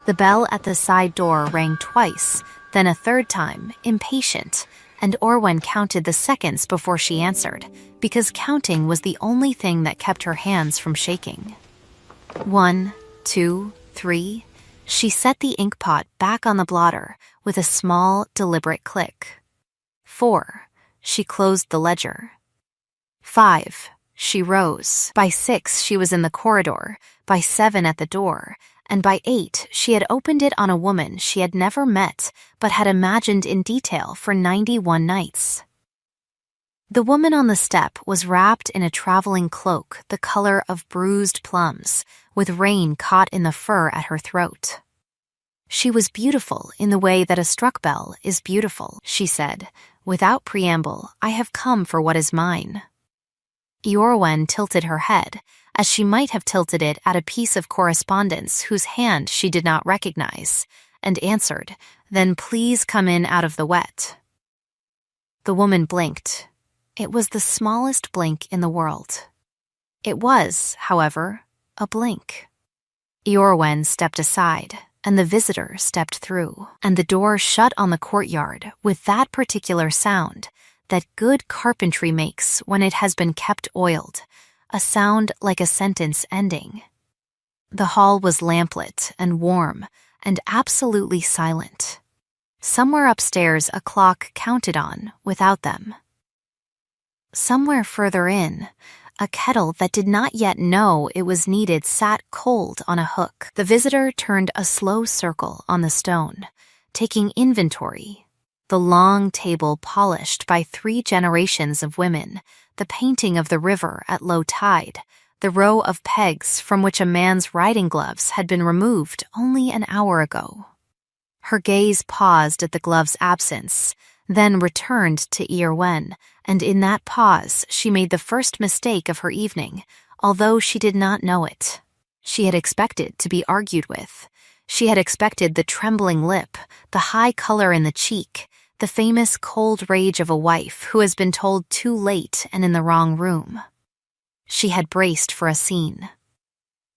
The bell at the side door rang twice, then a third time, impatient, and Orwen counted the seconds before she answered, because counting was the only thing that kept her hands from shaking. 1, 2, 3. She set the inkpot back on the blotter with a small, deliberate click. 4. She closed the ledger. 5. She rose. By 6, she was in the corridor. By 7, at the door. And by 8, she had opened it on a woman she had never met but had imagined in detail for 91 nights. The woman on the step was wrapped in a traveling cloak the color of bruised plums, with rain caught in the fur at her throat. She was beautiful in the way that a struck bell is beautiful, she said. Without preamble, I have come for what is mine. Iorwen tilted her head, as she might have tilted it at a piece of correspondence whose hand she did not recognize, and answered, "Then please come in out of the wet." The woman blinked. It was the smallest blink in the world. It was, however, a blink. Iorwen stepped aside, and the visitor stepped through, and the door shut on the courtyard with that particular sound that good carpentry makes when it has been kept oiled, a sound like a sentence ending. The hall was lamplit and warm and absolutely silent. Somewhere upstairs a clock counted on without them. Somewhere further in, a kettle that did not yet know it was needed sat cold on a hook. The visitor turned a slow circle on the stone, taking inventory. The long table polished by 3 generations of women, the painting of the river at low tide, the row of pegs from which a man's riding gloves had been removed only an hour ago. Her gaze paused at the gloves' absence, then returned to Iorwen, and in that pause she made the first mistake of her evening, although she did not know it. She had expected to be argued with. She had expected the trembling lip, the high color in the cheek, the famous cold rage of a wife who has been told too late and in the wrong room. She had braced for a scene.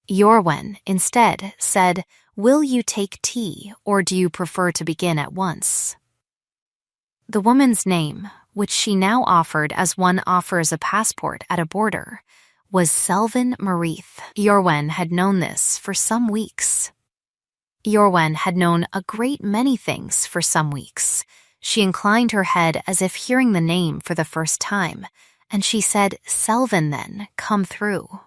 Iorwen, instead, said, "Will you take tea, or do you prefer to begin at once?" The woman's name, which she now offered as one offers a passport at a border, was Selvin Marith. Iorwen had known this for some weeks. Iorwen had known a great many things for some weeks. She inclined her head as if hearing the name for the first time, and she said, "Selvin, then, come through."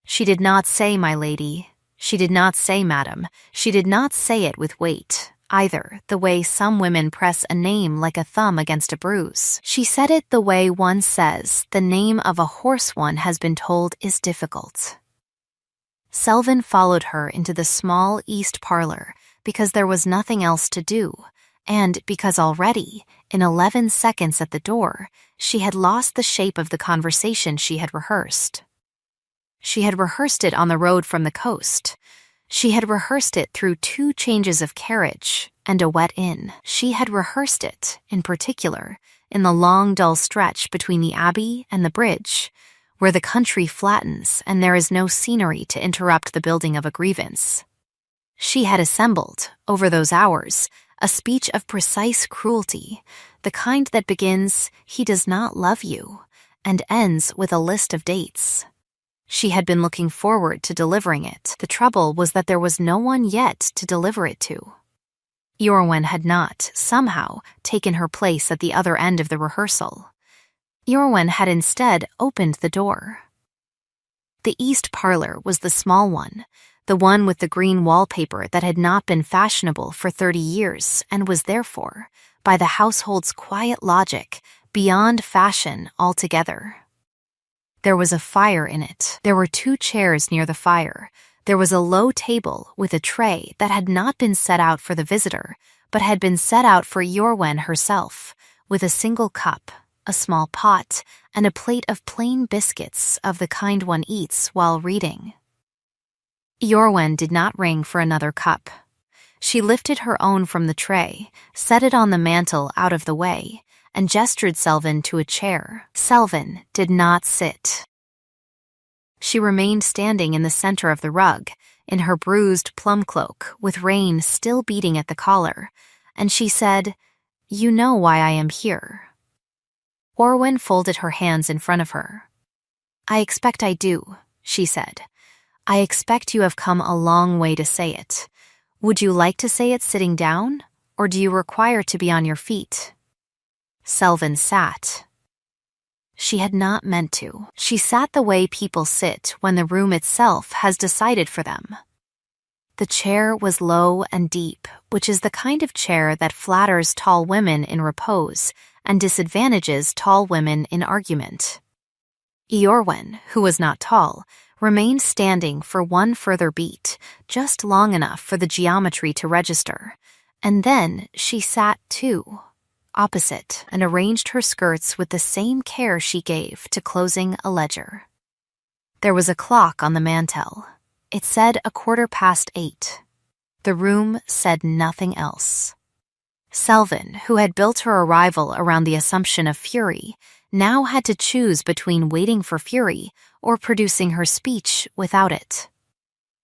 She did not say, "My lady." She did not say, "Madam." She did not say it with weight, either, the way some women press a name like a thumb against a bruise. She said it the way one says the name of a horse one has been told is difficult. Selvin followed her into the small east parlor because there was nothing else to do, and because already, in 11 seconds at the door, she had lost the shape of the conversation she had rehearsed. She had rehearsed it on the road from the coast. She had rehearsed it through 2 changes of carriage and a wet inn. She had rehearsed it, in particular, in the long, dull stretch between the abbey and the bridge, where the country flattens and there is no scenery to interrupt the building of a grievance. She had assembled, over those hours, a speech of precise cruelty, the kind that begins, "He does not love you," and ends with a list of dates. She had been looking forward to delivering it. The trouble was that there was no one yet to deliver it to. Iorwen had not, somehow, taken her place at the other end of the rehearsal. Iorwen had instead opened the door. The east parlor was the small one, the one with the green wallpaper that had not been fashionable for 30 years and was therefore, by the household's quiet logic, beyond fashion altogether. There was a fire in it. There were 2 chairs near the fire. There was a low table with a tray that had not been set out for the visitor, but had been set out for Iorwen herself, with a single cup, a small pot, and a plate of plain biscuits of the kind one eats while reading. Iorwen did not ring for another cup. She lifted her own from the tray, set it on the mantel out of the way, and gestured Selvin to a chair. Selvin did not sit. She remained standing in the center of the rug, in her bruised plum cloak with rain still beating at the collar, and she said, "You know why I am here." Orwen folded her hands in front of her. "I expect I do," she said. "I expect you have come a long way to say it. Would you like to say it sitting down, or do you require to be on your feet?" Selvin sat. She had not meant to. She sat the way people sit when the room itself has decided for them. The chair was low and deep, which is the kind of chair that flatters tall women in repose and disadvantages tall women in argument. Eorwen, who was not tall, remained standing for one further beat, just long enough for the geometry to register, and then she sat too, opposite, and arranged her skirts with the same care she gave to closing a ledger. There was a clock on the mantel. It said 8:15. The room said nothing else. Selvin, who had built her arrival around the assumption of fury, now had to choose between waiting for fury or producing her speech without it.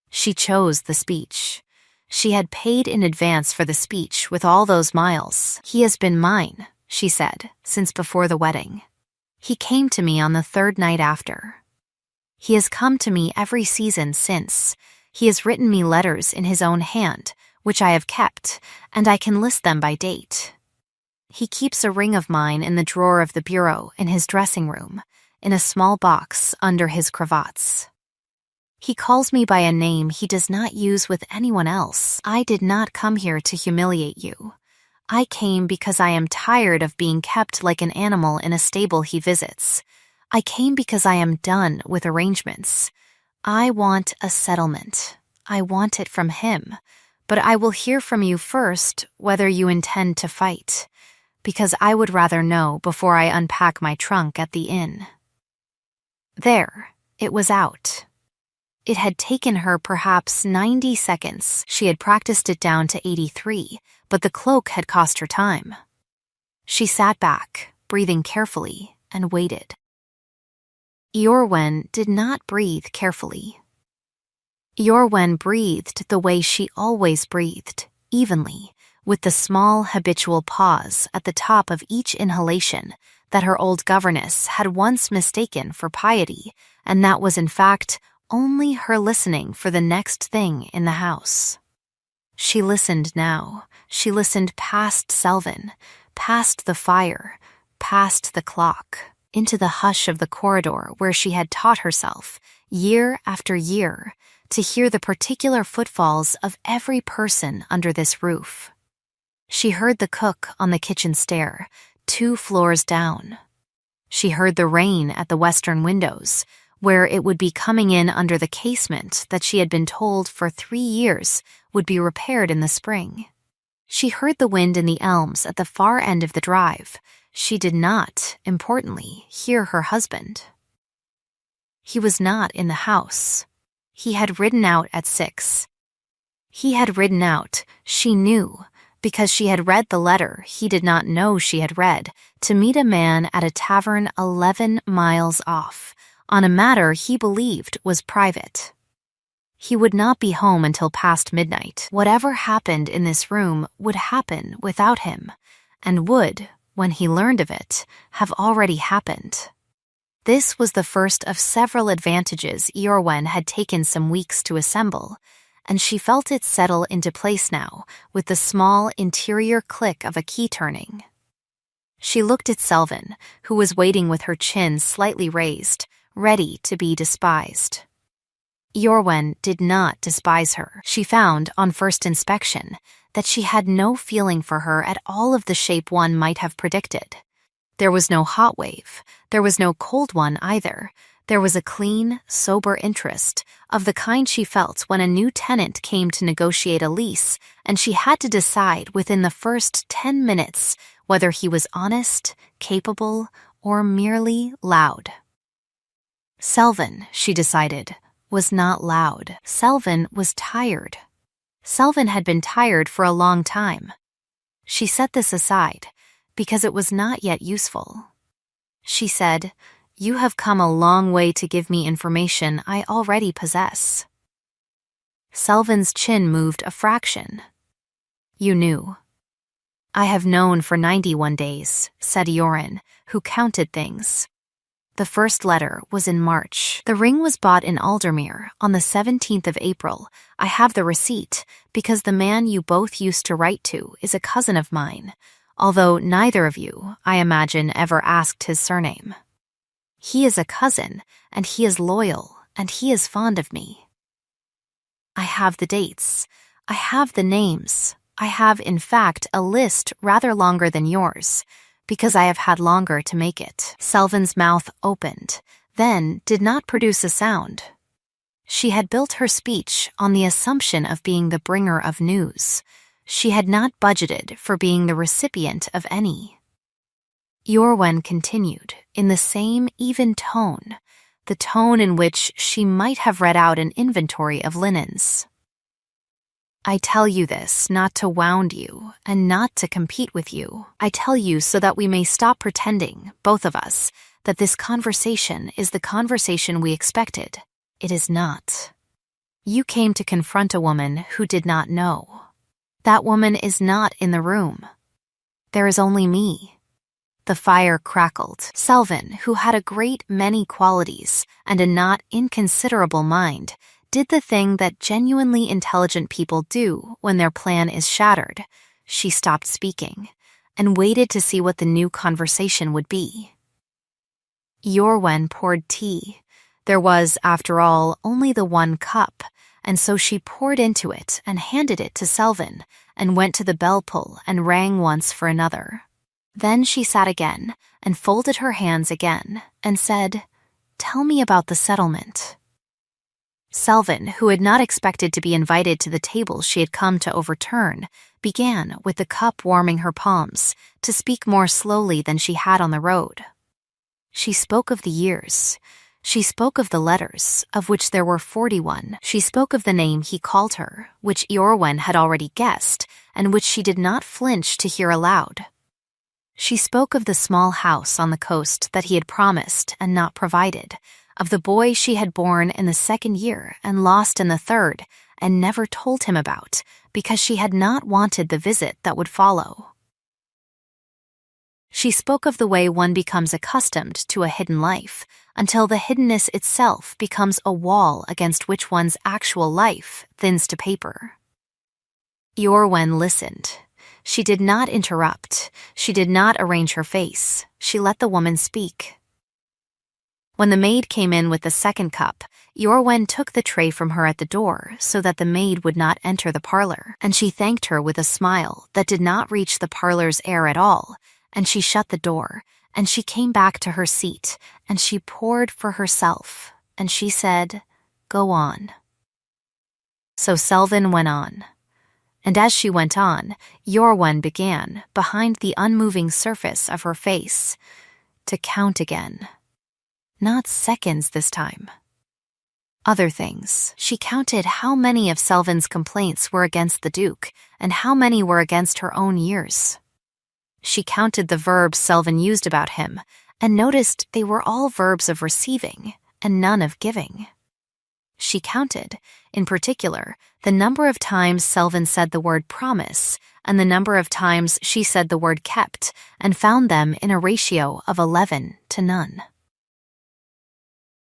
She chose the speech. She had paid in advance for the speech with all those miles. "He has been mine," she said, "since before the wedding. He came to me on the third night after. He has come to me every season since. He has written me letters in his own hand, which I have kept, and I can list them by date. He keeps a ring of mine in the drawer of the bureau in his dressing room, in a small box under his cravats. He calls me by a name he does not use with anyone else. I did not come here to humiliate you. I came because I am tired of being kept like an animal in a stable he visits. I came because I am done with arrangements. I want a settlement. I want it from him. But I will hear from you first whether you intend to fight, because I would rather know before I unpack my trunk at the inn." There, it was out. It had taken her perhaps 90 seconds. She had practiced it down to 83, but the cloak had cost her time. She sat back, breathing carefully, and waited. Eorwen did not breathe carefully. Eorwen breathed the way she always breathed, evenly, with the small habitual pause at the top of each inhalation that her old governess had once mistaken for piety, and that was in fact only her listening for the next thing in the house. She listened now. She listened past Selvin, past the fire, past the clock, into the hush of the corridor where she had taught herself, year after year, to hear the particular footfalls of every person under this roof. She heard the cook on the kitchen stair, 2 floors down. She heard the rain at the western windows, where it would be coming in under the casement that she had been told for 3 years would be repaired in the spring. She heard the wind in the elms at the far end of the drive. She did not, importantly, hear her husband. He was not in the house. He had ridden out at 6. He had ridden out, she knew, because she had read the letter he did not know she had read, to meet a man at a tavern 11 miles off, on a matter he believed was private. He would not be home until past midnight. Whatever happened in this room would happen without him, and would, when he learned of it, have already happened. This was the first of several advantages Eorwen had taken some weeks to assemble, and she felt it settle into place now with the small interior click of a key turning. She looked at Selvin, who was waiting with her chin slightly raised, ready to be despised. Eorwen did not despise her. She found, on first inspection, that she had no feeling for her at all of the shape one might have predicted. There was no hot wave. There was no cold one either. There was a clean, sober interest, of the kind she felt when a new tenant came to negotiate a lease, and she had to decide within the first 10 minutes whether he was honest, capable, or merely loud. Selvin, she decided, was not loud. Selvin was tired. Selvin had been tired for a long time. She set this aside, because it was not yet useful. She said, "You have come a long way to give me information I already possess." Selvin's chin moved a fraction. You knew. I have known for 91 days, said Yoren, who counted things. The first letter was in March. The ring was bought in Aldermere on the 17th of April. I have the receipt, because the man you both used to write to is a cousin of mine, although neither of you, I imagine, ever asked his surname. He is a cousin, and he is loyal, and he is fond of me. I have the dates. I have the names. I have, in fact, a list rather longer than yours, because I have had longer to make it. Selvin's mouth opened, then did not produce a sound. She had built her speech on the assumption of being the bringer of news. She had not budgeted for being the recipient of any. Yorwen continued, in the same even tone, the tone in which she might have read out an inventory of linens. I tell you this not to wound you and not to compete with you. I tell you so that we may stop pretending, both of us, that this conversation is the conversation we expected. It is not. You came to confront a woman who did not know. That woman is not in the room. There is only me. The fire crackled. Selvin, who had a great many qualities and a not inconsiderable mind, did the thing that genuinely intelligent people do when their plan is shattered. She stopped speaking and waited to see what the new conversation would be. Yorwen poured tea. There was, after all, only the one cup, and so she poured into it and handed it to Selvin and went to the bell pull and rang once for another. Then she sat again and folded her hands again and said, "Tell me about the settlement." Selvin, who had not expected to be invited to the table she had come to overturn, began, with the cup warming her palms, to speak more slowly than she had on the road. She spoke of the years. She spoke of the letters, of which there were 41. She spoke of the name he called her, which Yorwen had already guessed, and which she did not flinch to hear aloud. She spoke of the small house on the coast that he had promised and not provided, of the boy she had born in the 2nd year and lost in the 3rd, and never told him about, because she had not wanted the visit that would follow. She spoke of the way one becomes accustomed to a hidden life, until the hiddenness itself becomes a wall against which one's actual life thins to paper. Yorwen listened. She did not interrupt. She did not arrange her face. She let the woman speak. When the maid came in with the 2nd cup, Yorwen took the tray from her at the door so that the maid would not enter the parlor, and she thanked her with a smile that did not reach the parlor's air at all, and she shut the door, and she came back to her seat, and she poured for herself, and she said, "Go on." So Selvin went on. And as she went on, Yorwen began, behind the unmoving surface of her face, to count again. Not seconds this time. Other things. She counted how many of Selvin's complaints were against the Duke, and how many were against her own years. She counted the verbs Selvin used about him, and noticed they were all verbs of receiving, and none of giving. She counted, in particular, the number of times Selvin said the word promise, and the number of times she said the word kept, and found them in a ratio of 11 to none.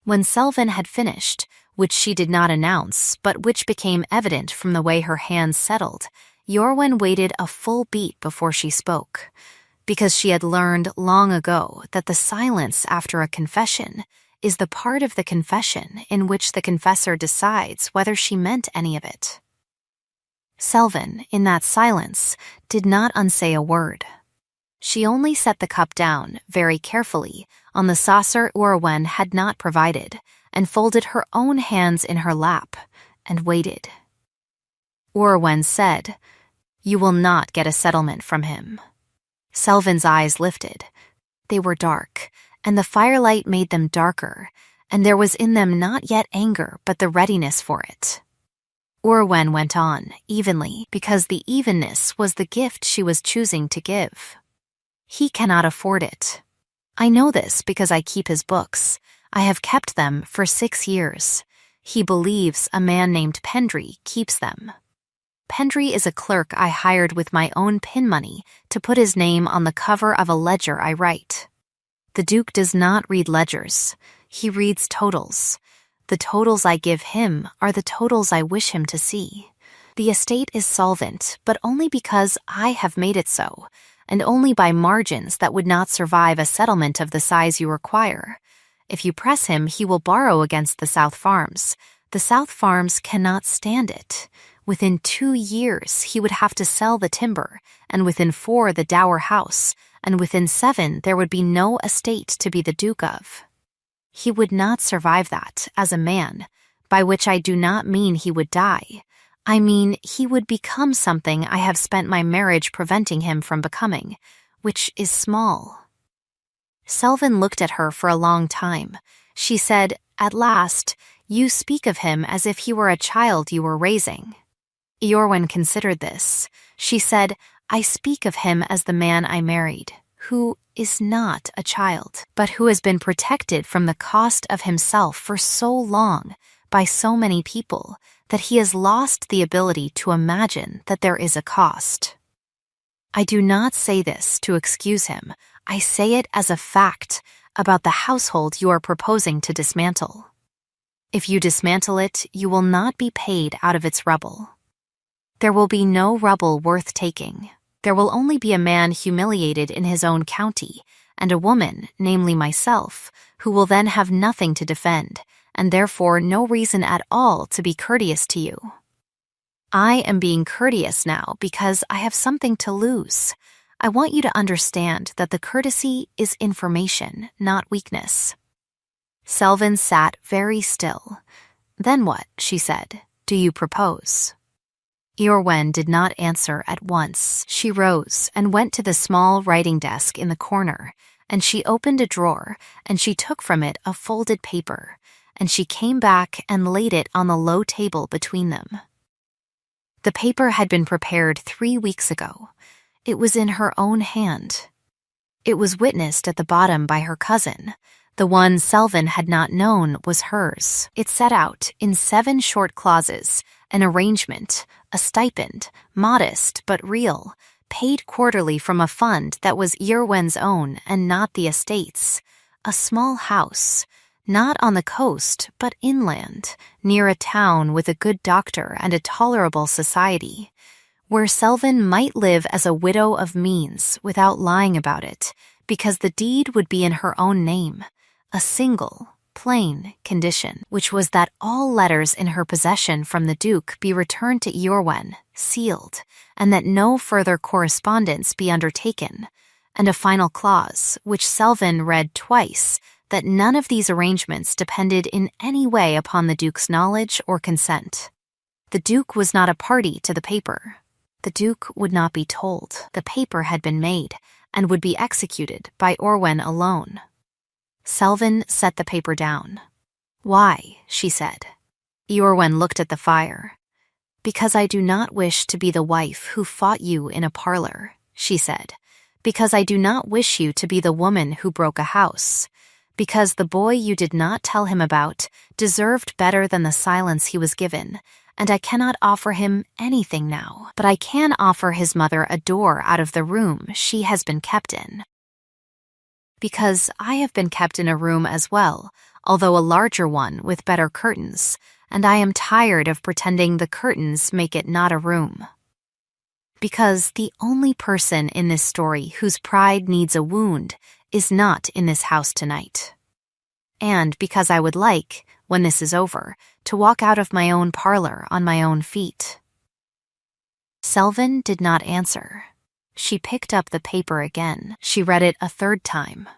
When Selvin had finished, which she did not announce, but which became evident from the way her hands settled, Yorwen waited a full beat before she spoke, because she had learned long ago that the silence after a confession is the part of the confession in which the confessor decides whether she meant any of it. Selvin, in that silence, did not unsay a word. She only set the cup down, very carefully, on the saucer Yorwen had not provided, and folded her own hands in her lap, and waited. Yorwen said, "You will not get a settlement from him." Selvin's eyes lifted. They were dark, and the firelight made them darker, and there was in them not yet anger but the readiness for it. Yorwen went on, evenly, because the evenness was the gift she was choosing to give. He cannot afford it. I know this because I keep his books. I have kept them for 6 years. He believes a man named Pendry keeps them. Pendry is a clerk I hired with my own pin money to put his name on the cover of a ledger I write. The Duke does not read ledgers. He reads totals. The totals I give him are the totals I wish him to see. The estate is solvent, but only because I have made it so, and only by margins that would not survive a settlement of the size you require. If you press him, he will borrow against the South Farms. The South Farms cannot stand it. Within 2 years, he would have to sell the timber, and within 4 the dower house, and within 7 there would be no estate to be the Duke of. He would not survive that as a man, by which I do not mean he would die. I mean he would become something I have spent my marriage preventing him from becoming, which is small. Selvin looked at her for a long time. She said, "At last, you speak of him as if he were a child you were raising." Eorwen considered this. She said, "I speak of him as the man I married, who is not a child, but who has been protected from the cost of himself for so long by so many people that he has lost the ability to imagine that there is a cost. I do not say this to excuse him. I say it as a fact about the household you are proposing to dismantle. If you dismantle it, you will not be paid out of its rubble. There will be no rubble worth taking. There will only be a man humiliated in his own county, and a woman, namely myself, who will then have nothing to defend, and therefore no reason at all to be courteous to you. I am being courteous now because I have something to lose. I want you to understand that the courtesy is information, not weakness." Selvin sat very still. "Then what," she said, "do you propose?" Eorwen did not answer at once. She rose and went to the small writing desk in the corner, and she opened a drawer, and she took from it a folded paper, and she came back and laid it on the low table between them. The paper had been prepared 3 weeks ago. It was in her own hand. It was witnessed at the bottom by her cousin. The one Selvin had not known was hers. It set out, in 7 short clauses, an arrangement, a stipend, modest but real, paid quarterly from a fund that was Eorwen's own and not the estate's, a small house, not on the coast but inland, near a town with a good doctor and a tolerable society, where Selvin might live as a widow of means without lying about it, because the deed would be in her own name, a single, plain condition, which was that all letters in her possession from the Duke be returned to Eorwen, sealed, and that no further correspondence be undertaken, and a final clause, which Selvin read twice, that none of these arrangements depended in any way upon the Duke's knowledge or consent. The Duke was not a party to the paper. The Duke would not be told. The paper had been made, and would be executed by Eorwen alone. Selvin set the paper down. "Why?" she said. Eorwen looked at the fire. "Because I do not wish to be the wife who fought you in a parlor," she said. "Because I do not wish you to be the woman who broke a house. Because the boy you did not tell him about deserved better than the silence he was given, and I cannot offer him anything now, but I can offer his mother a door out of the room she has been kept in. Because I have been kept in a room as well, although a larger one with better curtains, and I am tired of pretending the curtains make it not a room. Because the only person in this story whose pride needs a wound is not in this house tonight. And because I would like, when this is over, to walk out of my own parlor on my own feet." Selvin did not answer. She picked up the paper again. She read it a 3rd time.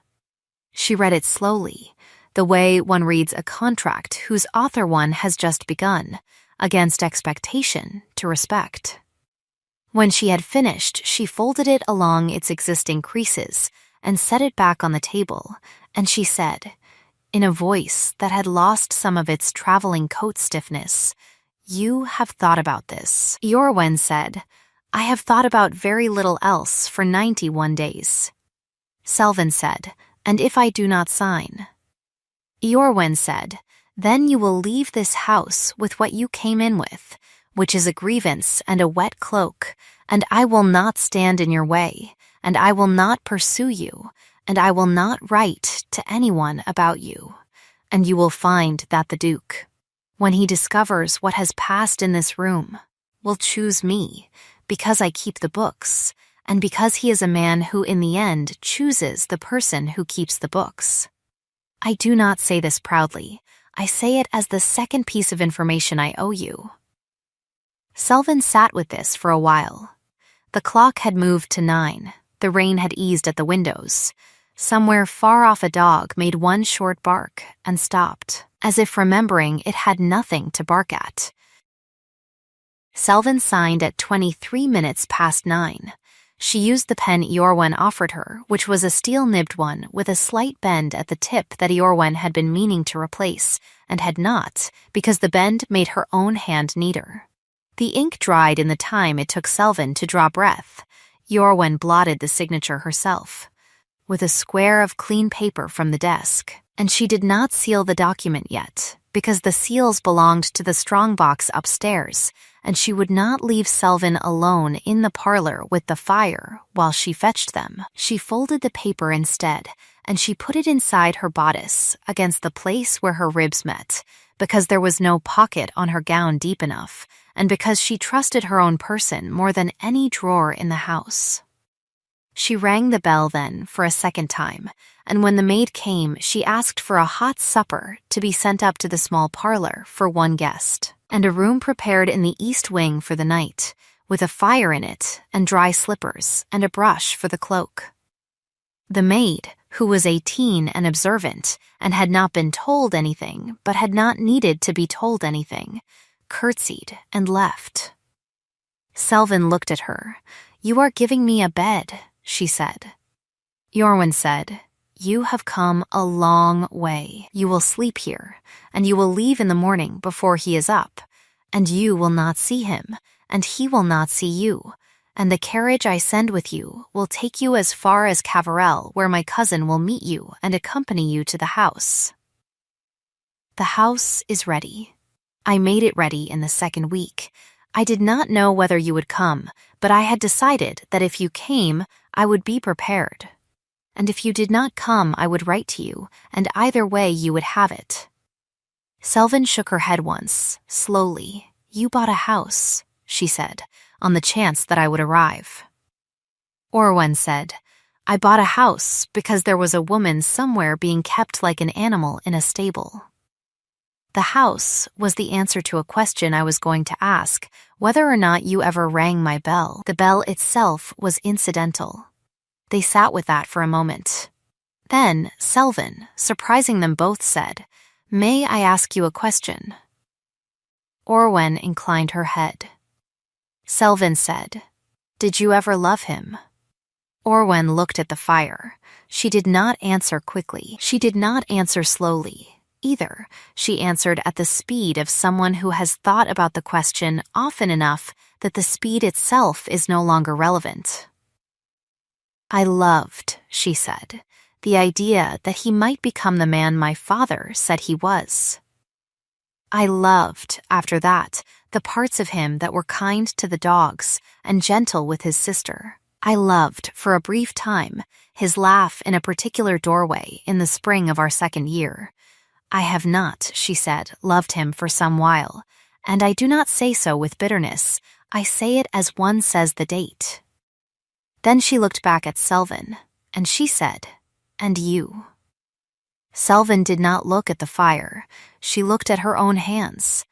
She read it slowly, the way one reads a contract whose author one has just begun, against expectation to respect. When she had finished, she folded it along its existing creases and set it back on the table, and she said, in a voice that had lost some of its traveling coat stiffness, "You have thought about this." Eorwen said, "I have thought about very little else for 91 days. Selvin said, "And if I do not sign?" Eorwen said, Then you will leave this house with what you came in with, which is a grievance and a wet cloak, and I will not stand in your way, and I will not pursue you, and I will not write to anyone about you. And you will find that the Duke, when he discovers what has passed in this room, will choose me, because I keep the books, and because he is a man who in the end chooses the person who keeps the books. I do not say this proudly. I say it as the second piece of information I owe you. Selvin sat with this for a while. The clock had moved to 9. The rain had eased at the windows. Somewhere far off a dog made one short bark and stopped, as if remembering it had nothing to bark at. Selvin signed at 23 minutes past 9. She used the pen Eorwen offered her, which was a steel-nibbed one with a slight bend at the tip that Eorwen had been meaning to replace, and had not, because the bend made her own hand neater. The ink dried in the time it took Selvin to draw breath. Eorwen blotted the signature herself, with a square of clean paper from the desk, and she did not seal the document yet, because the seals belonged to the strongbox upstairs, and she would not leave Selvin alone in the parlor with the fire while she fetched them. She folded the paper instead, and she put it inside her bodice against the place where her ribs met, because there was no pocket on her gown deep enough, and because she trusted her own person more than any drawer in the house. She rang the bell then for a second time, and when the maid came, she asked for a hot supper to be sent up to the small parlor for one guest, and a room prepared in the east wing for the night, with a fire in it, and dry slippers, and a brush for the cloak. The maid, who was 18 and observant, and had not been told anything, but had not needed to be told anything, curtsied and left. Selvin looked at her. "You are giving me a bed," she said. Eorwen said, "You have come a long way. You will sleep here, and you will leave in the morning before he is up, and you will not see him, and he will not see you, and the carriage I send with you will take you as far as Cavarel, where my cousin will meet you and accompany you to the house. The house is ready. I made it ready in the 2nd week. I did not know whether you would come, but I had decided that if you came, I would be prepared. And if you did not come, I would write to you, and either way you would have it." Selvin shook her head once, slowly. "You bought a house," she said, "on the chance that I would arrive." Eorwen said, "I bought a house because there was a woman somewhere being kept like an animal in a stable." The house was the answer to a question I was going to ask, whether or not you ever rang my bell. The bell itself was incidental. They sat with that for a moment. Then Selvin, surprising them both, said, "May I ask you a question?" Eorwen inclined her head. Selvin said, "Did you ever love him?" Eorwen looked at the fire. She did not answer quickly. She did not answer slowly. Either. She answered at the speed of someone who has thought about the question often enough that the speed itself is no longer relevant. "I loved," she said, "the idea that he might become the man my father said he was. I loved, after that, the parts of him that were kind to the dogs and gentle with his sister. I loved, for a brief time, his laugh in a particular doorway in the spring of our 2nd year. I have not," she said, "loved him for some while, and I do not say so with bitterness. I say it as one says the date." Then she looked back at Selvin, and she said, "And you?" Selvin did not look at the fire. She looked at her own hands.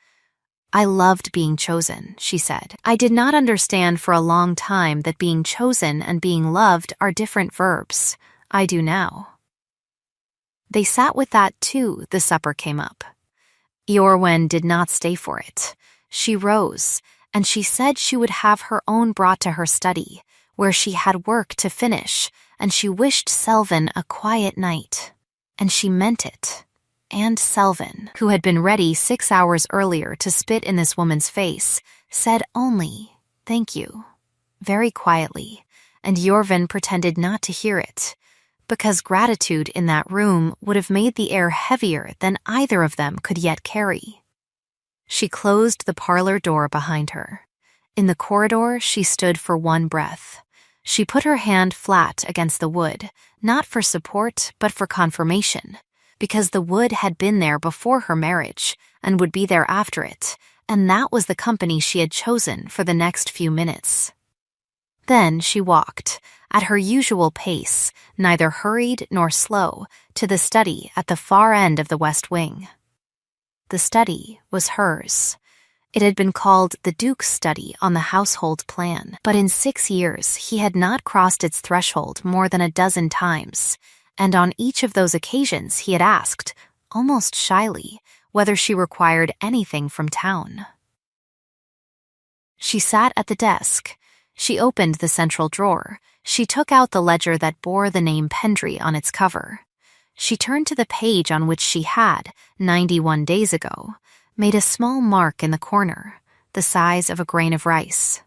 "I loved being chosen," she said. "I did not understand for a long time that being chosen and being loved are different verbs. I do now." They sat with that too. The supper came up. Eorwen did not stay for it. She rose, and she said she would have her own brought to her study, where she had work to finish, and she wished Selvin a quiet night. And she meant it. And Selvin, who had been ready 6 hours earlier to spit in this woman's face, said only, "Thank you," very quietly, and Eorwen pretended not to hear it. because gratitude in that room would have made the air heavier than either of them could yet carry. She closed the parlor door behind her. In the corridor, she stood for one breath. She put her hand flat against the wood, not for support, but for confirmation, because the wood had been there before her marriage and would be there after it, and that was the company she had chosen for the next few minutes. Then she walked, at her usual pace, neither hurried nor slow, to the study at the far end of the west wing. The study was hers. It had been called the Duke's study on the household plan, but in 6 years he had not crossed its threshold more than a dozen times, and on each of those occasions he had asked, almost shyly, whether she required anything from town. She sat at the desk. She opened the central drawer. She took out the ledger that bore the name Pendry on its cover. She turned to the page on which she had, 91 days ago, made a small mark in the corner, the size of a grain of rice.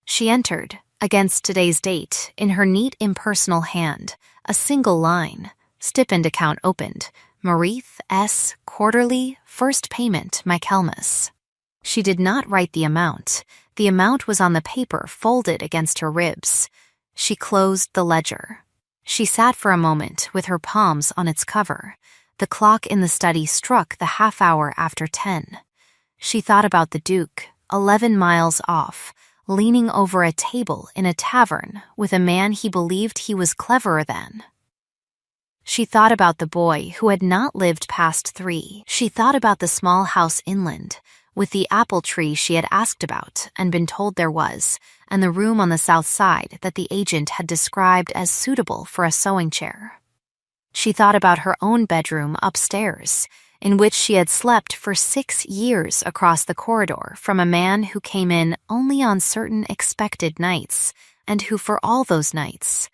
She entered, against today's date, in her neat impersonal hand, a single line, stipend account opened, Marith S. Quarterly, first payment, Michaelmas. She did not write the amount. The amount was on the paper folded against her ribs. She closed the ledger. She sat for a moment with her palms on its cover. The clock in the study struck the half-hour after 10. She thought about the Duke, 11 miles off, leaning over a table in a tavern with a man he believed he was cleverer than. She thought about the boy who had not lived past 3. She thought about the small house inland, with the apple tree she had asked about and been told there was, and the room on the south side that the agent had described as suitable for a sewing chair. She thought about her own bedroom upstairs, in which she had slept for 6 years across the corridor from a man who came in only on certain expected nights, and who for all those nights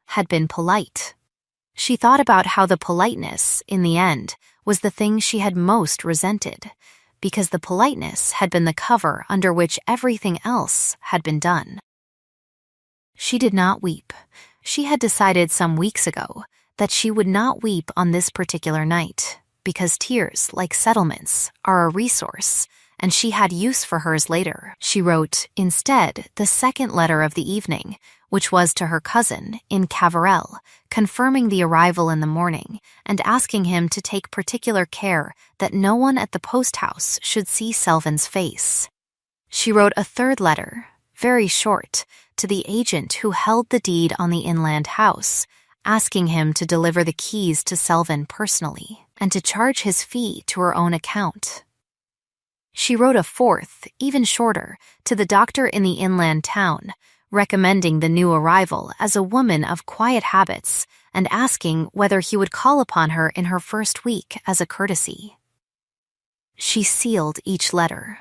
had been polite. She thought about how the politeness, in the end, was the thing she had most resented, because the politeness had been the cover under which everything else had been done. She did not weep. She had decided some weeks ago that she would not weep on this particular night, because tears, like settlements, are a resource, and she had use for hers later. She wrote, instead, the second letter of the evening, which was to her cousin, in Cavarel, confirming the arrival in the morning and asking him to take particular care that no one at the post-house should see Selvin's face. She wrote a third letter, very short, to the agent who held the deed on the inland house, asking him to deliver the keys to Selvin personally and to charge his fee to her own account. She wrote a fourth, even shorter, to the doctor in the inland town, recommending the new arrival as a woman of quiet habits and asking whether he would call upon her in her first week as a courtesy. She sealed each letter.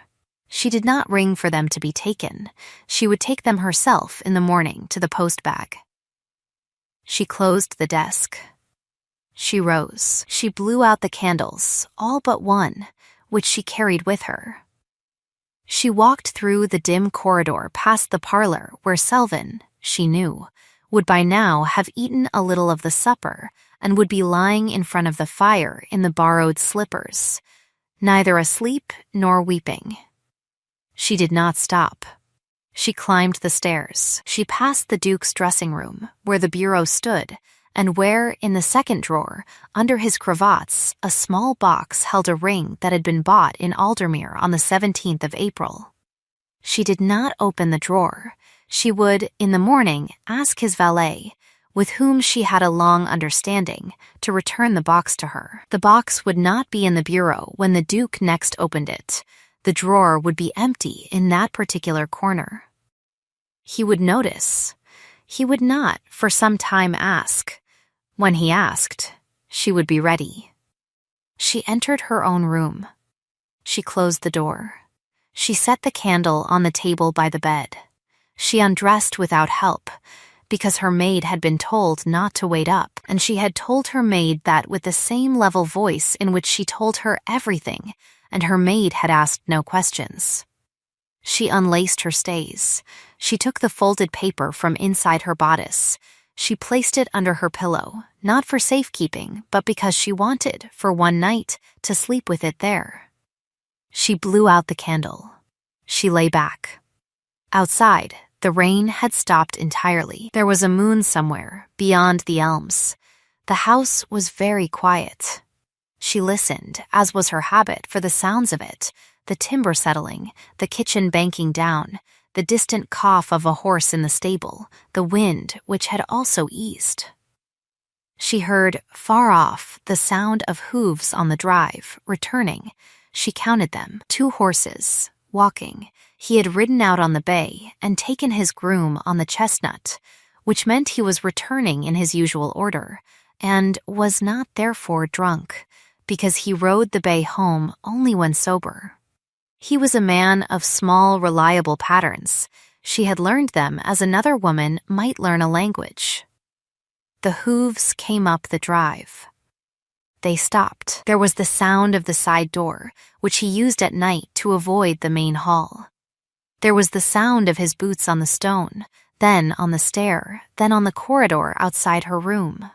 She did not ring for them to be taken. She would take them herself in the morning to the post bag. She closed the desk. She rose. She blew out the candles, all but one, which she carried with her. She walked through the dim corridor past the parlor where Selvin, she knew, would by now have eaten a little of the supper and would be lying in front of the fire in the borrowed slippers, neither asleep nor weeping. She did not stop. She climbed the stairs. She passed the Duke's dressing room, where the bureau stood, and where, in the second drawer, under his cravats, a small box held a ring that had been bought in Aldermere on the 17th of April. She did not open the drawer. She would, in the morning, ask his valet, with whom she had a long understanding, to return the box to her. The box would not be in the bureau when the Duke next opened it. The drawer would be empty in that particular corner. He would notice. He would not, for some time, ask. When he asked, she would be ready. She entered her own room. She closed the door. She set the candle on the table by the bed. She undressed without help, because her maid had been told not to wait up, and she had told her maid that with the same level voice in which she told her everything, and her maid had asked no questions. She unlaced her stays. She took the folded paper from inside her bodice. She placed it under her pillow, not for safekeeping, but because she wanted, for one night, to sleep with it there. She blew out the candle. She lay back. Outside, the rain had stopped entirely. There was a moon somewhere, beyond the elms. The house was very quiet. She listened, as was her habit, for the sounds of it, the timber settling, the kitchen banking down, the distant cough of a horse in the stable, the wind, which had also eased. She heard, far off, the sound of hooves on the drive, returning. She counted them, 2 horses, walking. He had ridden out on the bay and taken his groom on the chestnut, which meant he was returning in his usual order, and was not therefore drunk, because he rode the bay home only when sober. He was a man of small, reliable patterns. She had learned them as another woman might learn a language. The hooves came up the drive. They stopped. There was the sound of the side door, which he used at night to avoid the main hall. There was the sound of his boots on the stone, then on the stair, then on the corridor outside her room.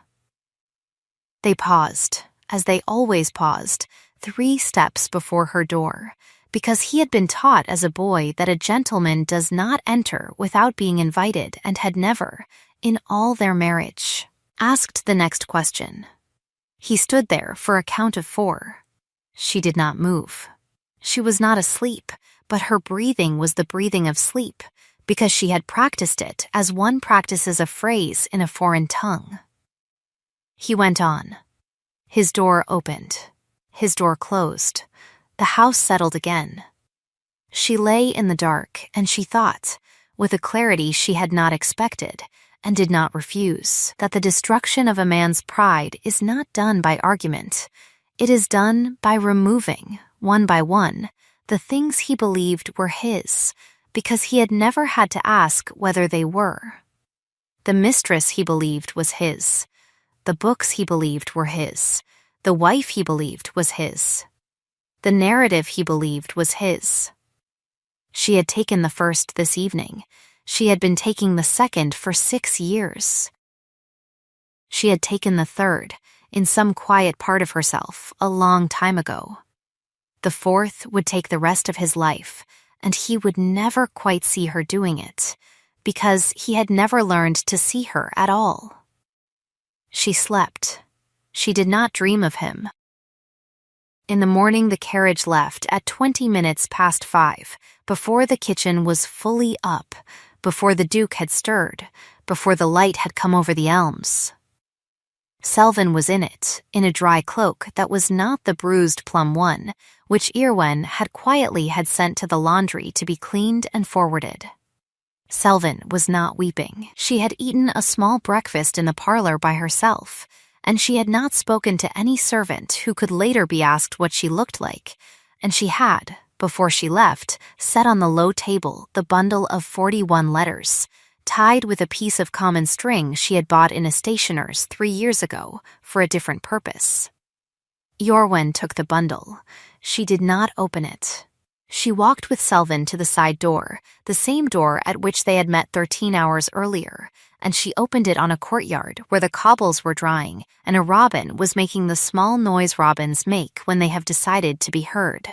They paused, as they always paused, 3 steps before her door, because he had been taught as a boy that a gentleman does not enter without being invited and had never, in all their marriage, asked the next question. He stood there for a count of 4. She did not move. She was not asleep, but her breathing was the breathing of sleep, because she had practiced it as one practices a phrase in a foreign tongue. He went on. His door opened. His door closed. The house settled again. She lay in the dark, and she thought, with a clarity she had not expected, and did not refuse, that the destruction of a man's pride is not done by argument. It is done by removing, one by one, the things he believed were his, because he had never had to ask whether they were. The mistress he believed was his. The books he believed were his. The wife he believed was his. The narrative he believed was his. She had taken the first this evening. She had been taking the second for 6 years. She had taken the third, in some quiet part of herself, a long time ago. The 4th would take the rest of his life, and he would never quite see her doing it, because he had never learned to see her at all. She slept. She did not dream of him. In the morning the carriage left at 20 minutes past 5, before the kitchen was fully up, before the Duke had stirred, before the light had come over the elms. Selvin was in it, in a dry cloak that was not the bruised plum one, which Irwen had quietly sent to the laundry to be cleaned and forwarded. Selvin was not weeping. She had eaten a small breakfast in the parlor by herself, and she had not spoken to any servant who could later be asked what she looked like, and she had, before she left, set on the low table the bundle of 41 letters, tied with a piece of common string she had bought in a stationer's 3 years ago for a different purpose. Iorwen took the bundle. She did not open it. She walked with Selvin to the side door, the same door at which they had met 13 hours earlier, and she opened it on a courtyard where the cobbles were drying and a robin was making the small noise robins make when they have decided to be heard.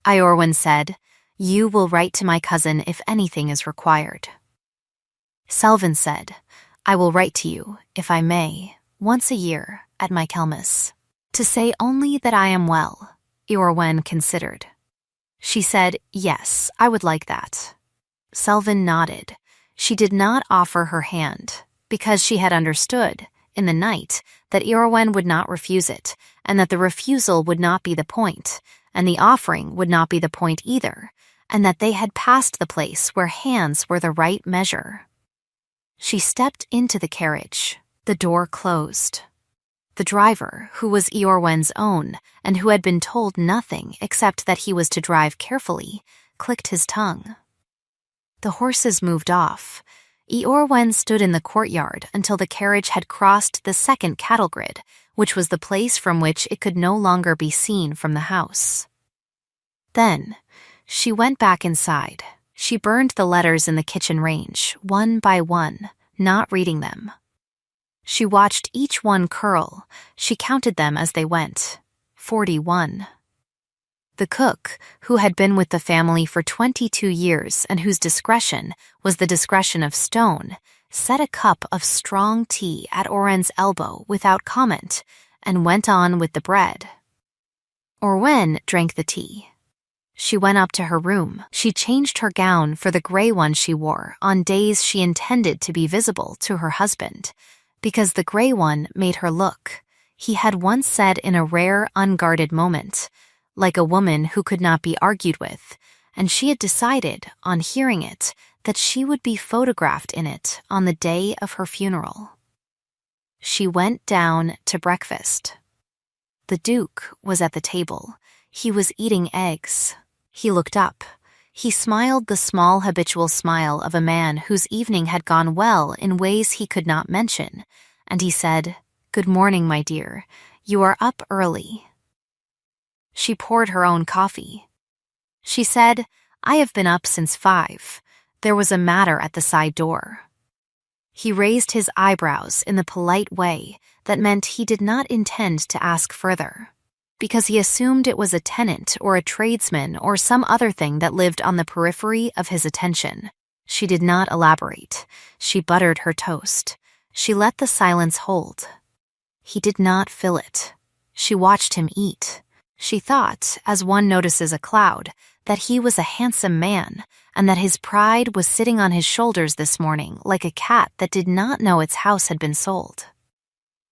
Iorwen said, "You will write to my cousin if anything is required." Selvin said, "I will write to you, if I may, once a year, at my Kelmis. To say only that I am well." Iorwen considered. She said, "Yes, I would like that." Selvin nodded. She did not offer her hand, because she had understood, in the night, that Iorwen would not refuse it, and that the refusal would not be the point, and the offering would not be the point either, and that they had passed the place where hands were the right measure. She stepped into the carriage. The door closed. The driver, who was Iorwen's own, and who had been told nothing except that he was to drive carefully, clicked his tongue. The horses moved off. Iorwen stood in the courtyard until the carriage had crossed the second cattle grid, which was the place from which it could no longer be seen from the house. Then, she went back inside. She burned the letters in the kitchen range, one by one, not reading them. She watched each one curl. She counted them as they went. 41. The cook, who had been with the family for 22 years and whose discretion was the discretion of stone, set a cup of strong tea at Oren's elbow without comment and went on with the bread. Orwen drank the tea. She went up to her room. She changed her gown for the gray one she wore on days she intended to be visible to her husband, because the gray one made her look, he had once said in a rare, unguarded moment, like a woman who could not be argued with, and she had decided, on hearing it, that she would be photographed in it on the day of her funeral. She went down to breakfast. The Duke was at the table. He was eating eggs. He looked up. He smiled the small habitual smile of a man whose evening had gone well in ways he could not mention, and he said, "Good morning, my dear. You are up early." She poured her own coffee. She said, "I have been up since 5. There was a matter at the side door." He raised his eyebrows in the polite way that meant he did not intend to ask further, because he assumed it was a tenant or a tradesman or some other thing that lived on the periphery of his attention. She did not elaborate. She buttered her toast. She let the silence hold. He did not fill it. She watched him eat. She thought, as one notices a cloud, that he was a handsome man, and that his pride was sitting on his shoulders this morning like a cat that did not know its house had been sold.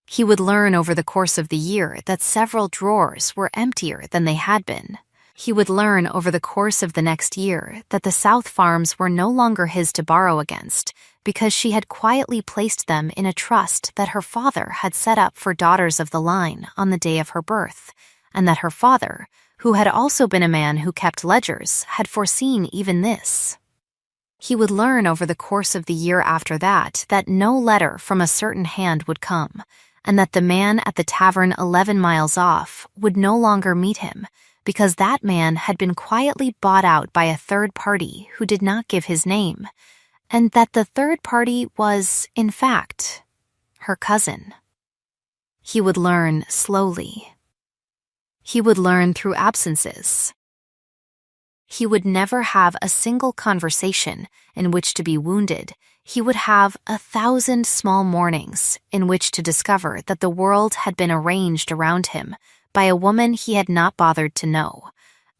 He would learn over the course of the year that several drawers were emptier than they had been. He would learn over the course of the next year that the South farms were no longer his to borrow against, because she had quietly placed them in a trust that her father had set up for daughters of the line on the day of her birth, and that her father, who had also been a man who kept ledgers, had foreseen even this. He would learn over the course of the year after that no letter from a certain hand would come, and that the man at the tavern 11 miles off would no longer meet him, because that man had been quietly bought out by a third party who did not give his name, and that the third party was, in fact, her cousin. He would learn slowly. He would learn through absences. He would never have a single conversation in which to be wounded. He would have 1,000 small mornings in which to discover that the world had been arranged around him by a woman he had not bothered to know,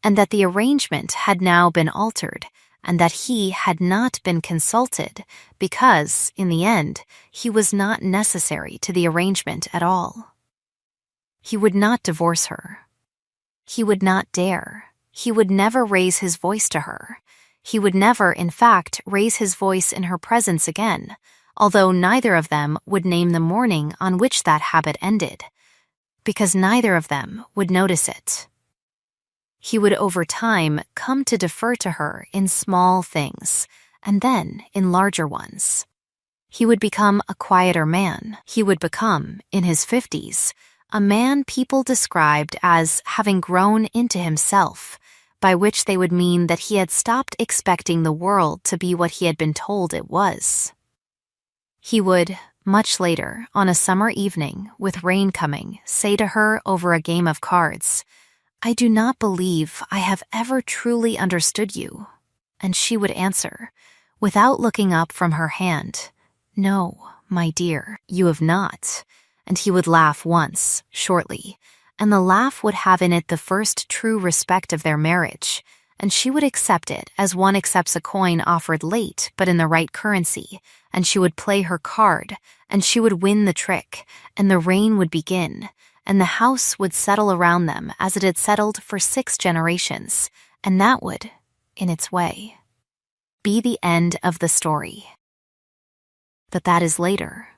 and that the arrangement had now been altered, and that he had not been consulted because, in the end, he was not necessary to the arrangement at all. He would not divorce her. He would not dare. He would never raise his voice to her. He would never, in fact, raise his voice in her presence again, although neither of them would name the morning on which that habit ended, because neither of them would notice it. He would over time come to defer to her in small things, and then in larger ones. He would become a quieter man. He would become, in his 50s, a man people described as having grown into himself, by which they would mean that he had stopped expecting the world to be what he had been told it was. He would, much later, on a summer evening, with rain coming, say to her over a game of cards, "I do not believe I have ever truly understood you." And she would answer, without looking up from her hand, "No, my dear, you have not." And he would laugh once, shortly, and the laugh would have in it the first true respect of their marriage, and she would accept it as one accepts a coin offered late but in the right currency, and she would play her card, and she would win the trick, and the rain would begin, and the house would settle around them as it had settled for 6 generations, and that would, in its way, be the end of the story. But that is later.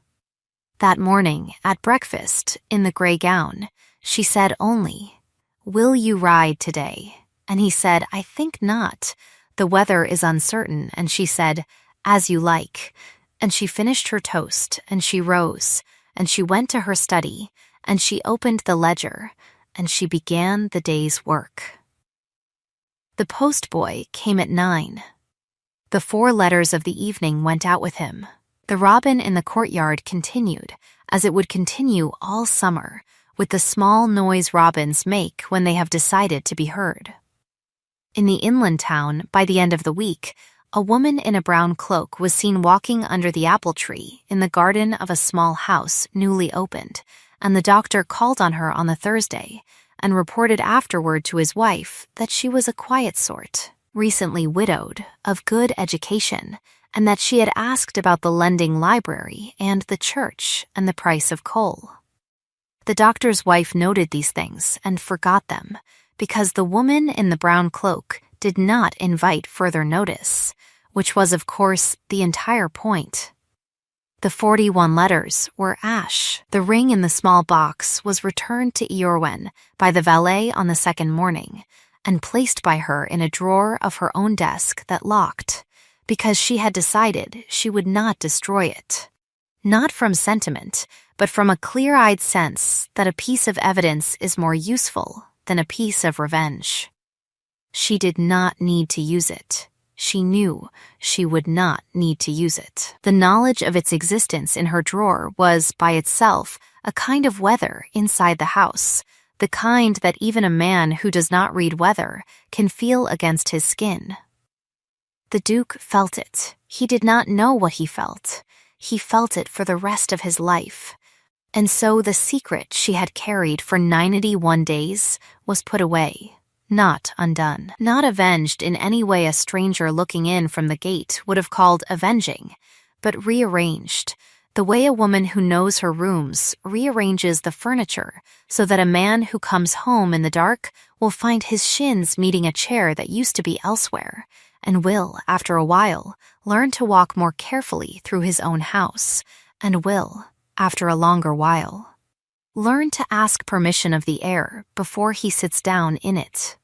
That morning, at breakfast, in the gray gown, she said only, "Will you ride today?" And he said, "I think not. The weather is uncertain." And she said, "As you like." And she finished her toast, and she rose, and she went to her study, and she opened the ledger, and she began the day's work. The postboy came at 9. The 4 letters of the evening went out with him. The robin in the courtyard continued, as it would continue all summer, with the small noise robins make when they have decided to be heard. In the inland town, by the end of the week, a woman in a brown cloak was seen walking under the apple tree in the garden of a small house newly opened, and the doctor called on her on the Thursday and reported afterward to his wife that she was a quiet sort, recently widowed, of good education, and that she had asked about the lending library and the church and the price of coal. The doctor's wife noted these things and forgot them, because the woman in the brown cloak did not invite further notice, which was, of course, the entire point. The 41 letters were ash. The ring in the small box was returned to Eorwen by the valet on the second morning, and placed by her in a drawer of her own desk that locked, because she had decided she would not destroy it. Not from sentiment, but from a clear-eyed sense that a piece of evidence is more useful than a piece of revenge. She did not need to use it. She knew she would not need to use it. The knowledge of its existence in her drawer was, by itself, a kind of weather inside the house, the kind that even a man who does not read weather can feel against his skin. The Duke felt it. He did not know what he felt. He felt it for the rest of his life. And so the secret she had carried for 91 days was put away, not undone. Not avenged in any way a stranger looking in from the gate would have called avenging, but rearranged, the way a woman who knows her rooms rearranges the furniture so that a man who comes home in the dark will find his shins meeting a chair that used to be elsewhere, and will, after a while, learn to walk more carefully through his own house, and will, after a longer while, learn to ask permission of the heir before he sits down in it.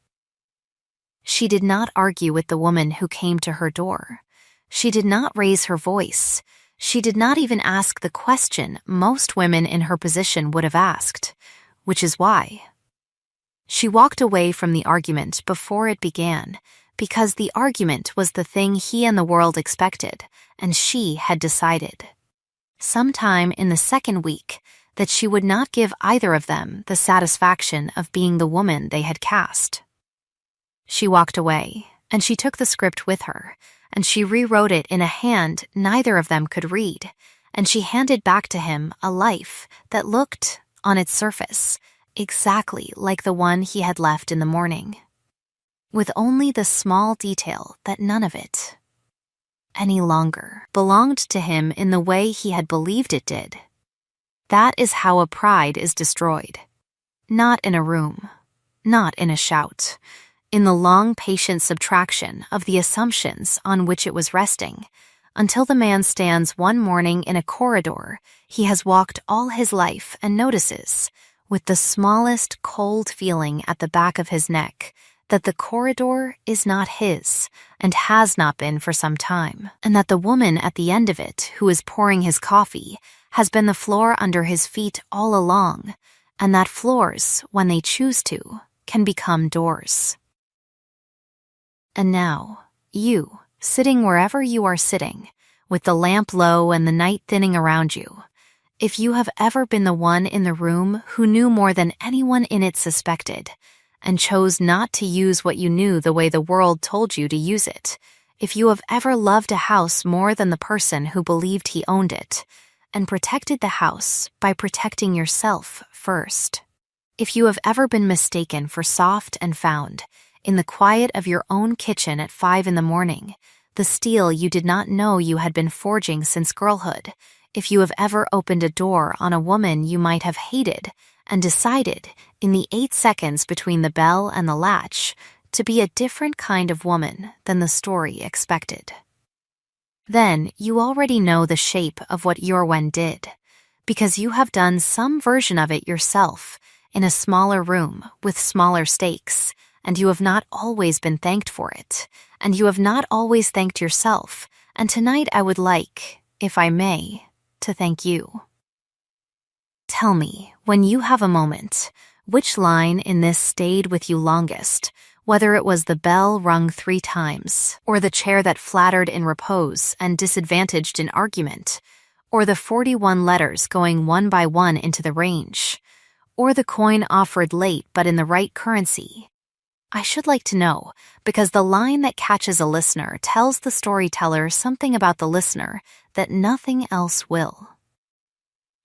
She did not argue with the woman who came to her door. She did not raise her voice. She did not even ask the question most women in her position would have asked, which is why. She walked away from the argument before it began, because the argument was the thing he and the world expected, and she had decided, sometime in the second week, that she would not give either of them the satisfaction of being the woman they had cast. She walked away, and she took the script with her, and she rewrote it in a hand neither of them could read, and she handed back to him a life that looked, on its surface, exactly like the one he had left in the morning, with only the small detail that none of it, any longer, belonged to him in the way he had believed it did. That is how a pride is destroyed. Not in a room, not in a shout, in the long patient subtraction of the assumptions on which it was resting, until the man stands one morning in a corridor he has walked all his life and notices, with the smallest cold feeling at the back of his neck, that the corridor is not his and has not been for some time, and that the woman at the end of it who is pouring his coffee has been the floor under his feet all along, and that floors, when they choose to, can become doors. And now, you, sitting wherever you are sitting, with the lamp low and the night thinning around you, if you have ever been the one in the room who knew more than anyone in it suspected, and chose not to use what you knew the way the world told you to use it, if you have ever loved a house more than the person who believed he owned it, and protected the house by protecting yourself first, if you have ever been mistaken for soft and found, in the quiet of your own kitchen at 5 a.m, the steel you did not know you had been forging since girlhood, if you have ever opened a door on a woman you might have hated, and decided, in the 8 seconds between the bell and the latch, to be a different kind of woman than the story expected, then you already know the shape of what Eorwen did, because you have done some version of it yourself, in a smaller room with smaller stakes, and you have not always been thanked for it, and you have not always thanked yourself, and tonight I would like, if I may, to thank you. Tell me, when you have a moment, which line in this stayed with you longest, Whether it was the bell rung 3 times, or the chair that flattered in repose and disadvantaged in argument, or the 41 letters going one by one into the range, or the coin offered late but in the right currency. I should like to know, because the line that catches a listener tells the storyteller something about the listener that nothing else will.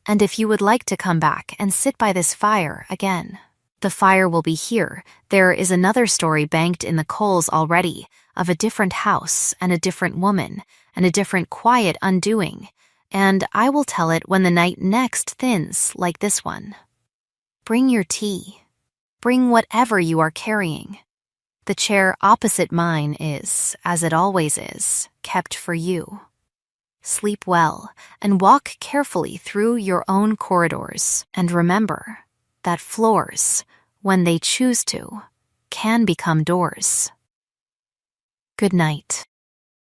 And if you would like to come back and sit by this fire again, the fire will be here. There is another story banked in the coals already, of a different house and a different woman and a different quiet undoing, and I will tell it when the night next thins like this one. Bring your tea. Bring whatever you are carrying. The chair opposite mine is, as it always is, kept for you. Sleep well and walk carefully through your own corridors, and remember that floors, when they choose to, can become doors. Good night.